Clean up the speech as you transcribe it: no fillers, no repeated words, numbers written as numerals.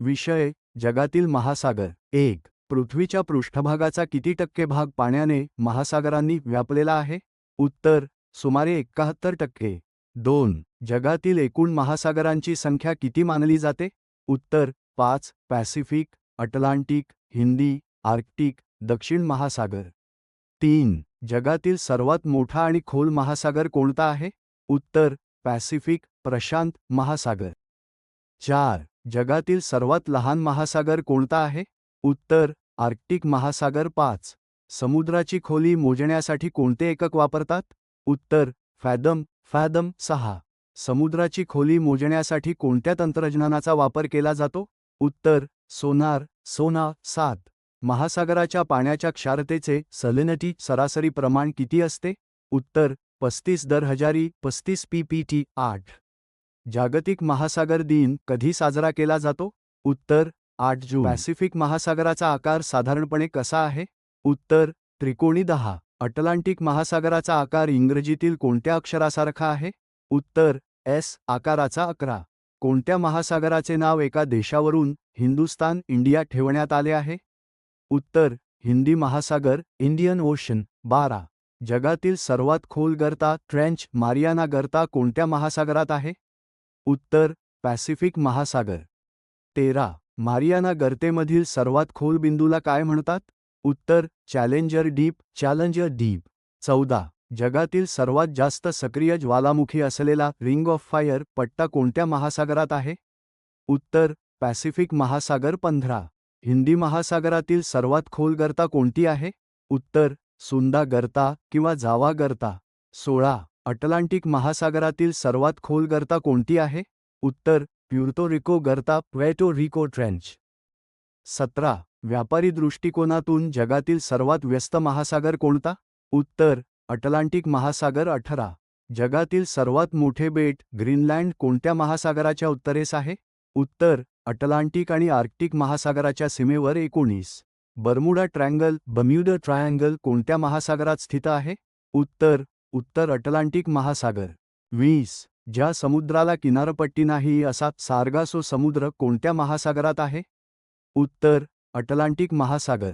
विषय जगातील महासागर. 1. पृथ्वीच्या पृष्ठभागाचा किती टक्के भाग पाण्याने महासागरांनी व्यापलेला आहे? उत्तर सुमारे 71%. 2. जगातील एकूण महासागरांची संख्या किती मानली जाते? उत्तर 5. पॅसिफिक, अटलांटिक, हिंदी, आर्क्टिक, दक्षिण महासागर. 3. जगातील सर्वात मोठा आणि खोल महासागर कोणता आहे? उत्तर पॅसिफिक, प्रशांत महासागर. 4. जगातील सर्वात लहान महासागर कोणता आहे? उत्तर आर्क्टिक महासागर. 5. समुद्राची खोली मोजण्यासाठी कोणते एकक वापरतात? उत्तर फॅदम. 6. समुद्राची खोली मोजण्यासाठी कोणत्या तंत्रज्ञानाचा वापर केला जातो? उत्तर सोनार. 7. महासागराच्या पाण्याच्या क्षारतेचे सॅलिनिटी सरासरी प्रमाण किती असते? उत्तर 35/1000 35 ppt. 8. जागतिक महासागर दिन कधी साजरा केला जातो? उत्तर 8 जून. पॅसिफिक महासागराचा आकार साधारणपणे कसा आहे? उत्तर त्रिकोणी. 10. अटलांटिक महासागराचा आकार इंग्रजीतील कोणत्या अक्षरासारखा आहे? उत्तर एस आकाराचा. 11. कोणत्या महासागराचे नाव एका देशावरून हिंदुस्तान इंडिया ठेवण्यात आले आहे? उत्तर हिंदी महासागर, इंडियन ओशन. 12. जगातील सर्वात खोल गर्ता ट्रेंच मारियाना गर्ता कोणत्या महासागरात आहे? उत्तर पॅसिफिक महासागर. 13. मारियाना गर्तेमधील सर्वात खोल बिंदूला काय म्हणतात? उत्तर चॅलेंजर डीप. 14. जगातील सर्वात जास्त सक्रिय ज्वालामुखी असलेला रिंग ऑफ फायर पट्टा कोणत्या महासागरात आहे? उत्तर पॅसिफिक महासागर. 15. हिंदी महासागरातील सर्वात खोल गर्ता कोणती आहे? उत्तर सुंदा गर्ता किंवा जावा गर्ता. 16. अटलांटिक महासागरातील सर्वात खोल गर्ता कोणती आहे? उत्तर प्युर्तो रिको गर्ता, प्वेर्टो रिको ट्रेंच. 17. व्यापारी दृष्टिकोनातून जगातील सर्वात व्यस्त महासागर कोणता? उत्तर अटलांटिक महासागर. 18. जगातील सर्वात मोठे बेट ग्रीनलँड कोणत्या महासागराच्या उत्तरेस आहे? उत्तर अटलांटिक आणि आर्क्टिक महासागराच्या सीमेवर. 19. बर्मुडा ट्रायंगल कोणत्या महासागरात स्थित आहे? उत्तर अटलांटिक महासागर. 20. ज्या समुद्राला किनारपट्टी नाही असा सार्गासो समुद्र कोणत्या महासागरात आहे? उत्तर अटलांटिक महासागर.